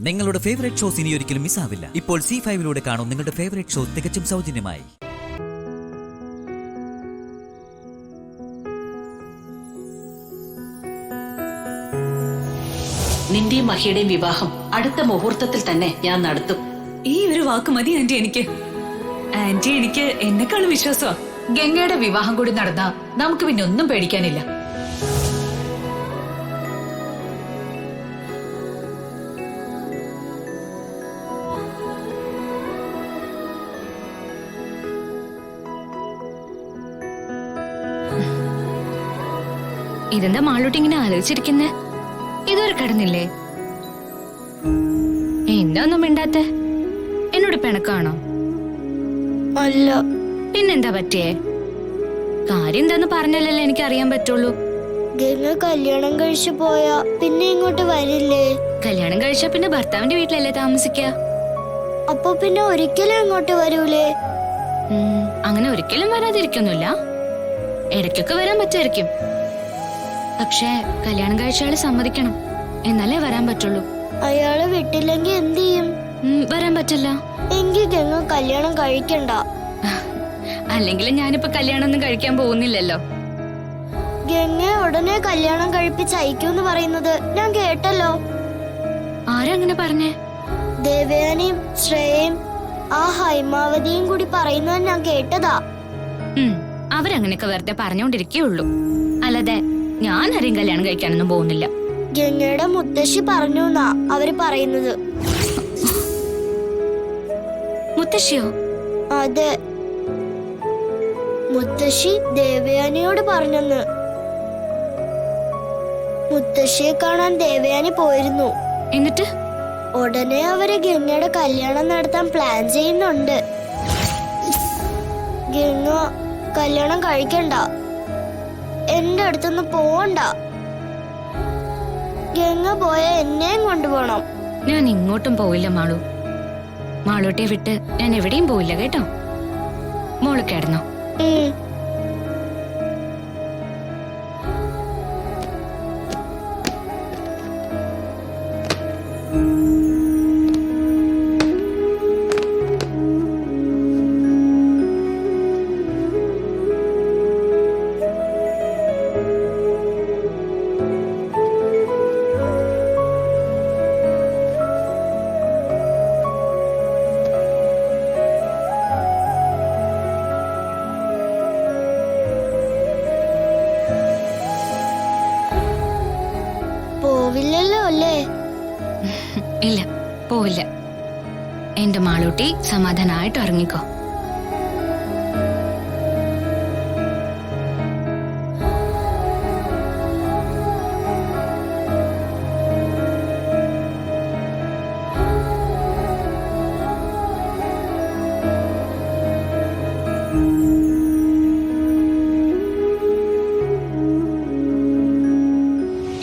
നിങ്ങളുടെ favourite shows ഇനി ഒരിക്കലും മിസ്സാവില്ല. ഇപ്പോൾ C5 കാണും നിങ്ങളുടെ ഫേവറേറ്റ് ഷോ തികച്ചും സൗജന്യമായി. നിന്റെയും മഹിയുടെയും വിവാഹം അടുത്ത മുഹൂർത്തത്തിൽ തന്നെ ഞാൻ നടത്തും. ഈ ഒരു വാക്ക് മതി ആന്റി എനിക്ക്. ആന്റി എനിക്ക് എന്നെക്കാളും വിശ്വാസമാ. ഗംഗയുടെ വിവാഹം കൂടി നടന്നാ നമുക്ക് പിന്നെ ഒന്നും പേടിക്കാനില്ല. ഇതെന്താ മാളൂട്ടി ഇങ്ങനെ ആലോചിച്ചിരിക്കുന്നേ? ഇതുവരെ കിടന്നില്ലേ? എന്താ ഒന്നും മിണ്ടാത്തെ? എന്നോട് പിണക്കാണോ? അല്ല. പിന്നെന്താ പറ്റിയേ? കാര്യം എന്താന്ന് പറഞ്ഞാലല്ലേ എനിക്ക് അറിയാൻ പറ്റുള്ളൂ. ഗംഗ കല്യാണം കഴിച്ചു പോയാ പിന്നെ ഇങ്ങോട്ട് വരില്ലേ? കല്യാണം കഴിച്ചാ പിന്നെ ഭർത്താവിന്റെ വീട്ടിലല്ലേ താമസിക്ക? അപ്പൊ പിന്നെ ഒരിക്കലും ഇങ്ങോട്ട് വരൂലേ? അങ്ങനെ ഒരിക്കലും വരാതിരിക്കൊന്നുമില്ല. ഇടയ്ക്കൊക്കെ വരാൻ പറ്റുമായിരിക്കും. പക്ഷേ കല്യാണം കഴിച്ചാല് സമ്മതിക്കണം, എന്നാലേ വരാൻ പറ്റുള്ളൂ. അയാള് വിട്ടില്ലെങ്കി എന്ത് ചെയ്യും? വരാൻ പറ്റില്ല. എങ്കിൽ ഗംഗ കല്യാണം കഴിക്കണ്ട. അല്ലെങ്കിൽ ഞാനിപ്പോ കല്യാണം ഒന്നും കഴിക്കാൻ പോകുന്നില്ലല്ലോ. ഗംഗ ഉടനെ കല്യാണം കഴിപ്പിച്ച് അയക്കൂന്ന് പറയുന്നത് ഞാൻ കേട്ടല്ലോ. ആരങ്ങനെ പറഞ്ഞേ? ദേവയാനിയും ശ്രേയയും ആ ഹൈമാവതിയും കൂടി പറയുന്നത് ഞാൻ കേട്ടതാ. അവരങ്ങനെയൊക്കെ വെറുതെ പറഞ്ഞോണ്ടിരിക്കുള്ളൂ, അല്ലാതെ ഞാൻ ആരെയും കല്യാണം കഴിക്കാനൊന്നും പോകുന്നില്ല. ഗംഗയുടെ മുത്തശ്ശി പറഞ്ഞു എന്നാ അവര് പറയുന്നത്. മുത്തശ്ശിയോ? അതെ, മുത്തശ്ശി ദേവയാനിയോട് പറഞ്ഞെന്ന്. മുത്തശ്ശിയെ കാണാൻ ദേവയാനി പോയിരുന്നു. എന്നിട്ട് ഉടനെ അവര് ഗംഗയുടെ കല്യാണം നടത്താൻ പ്ലാൻ ചെയ്യുന്നുണ്ട്. ഗംഗ കല്യാണം കഴിക്കണ്ട, എന്റെ അടുത്തൊന്ന് പോവണ്ട. ഗംഗ പോയ എന്നെയും കൊണ്ടുപോണം. ഞാൻ ഇങ്ങോട്ടും പോയില്ല മാളു. മാളൂട്ടിയെ വിട്ട് ഞാൻ എവിടെയും പോയില്ല കേട്ടോ. മോള് കിടന്നോ? പോവില്ലല്ലോ അല്ലേ? ഇല്ല, പോവില്ല. എന്റെ മാളൂട്ടി സമാധാനായിട്ട് ഇറങ്ങിക്കോ.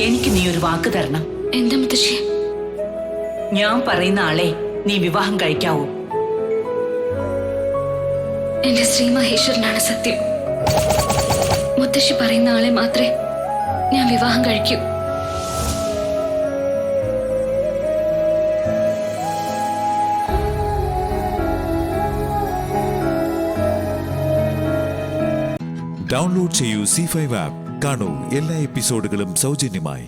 എനിക്ക് നീ ഒരു വാക്ക് തരണം. എന്താ മുത്തശ്ശി? ഞാൻ പറയുന്ന ആളെ നീ വിവാഹം കഴിക്കാവൂ. എന്റെ ശ്രീ മഹേശ്വരനാണ് സത്യം. മുത്തശ്ശി പറയുന്ന ആളെ മാത്രമേ ഞാൻ വിവാഹം കഴിക്കൂ. ഡൗൺലോഡ് ചെയ്യൂ C5 ആപ്പ്. കാണൂ എല്ലാ എപ്പിസോഡുകളും സൗജന്യമായി.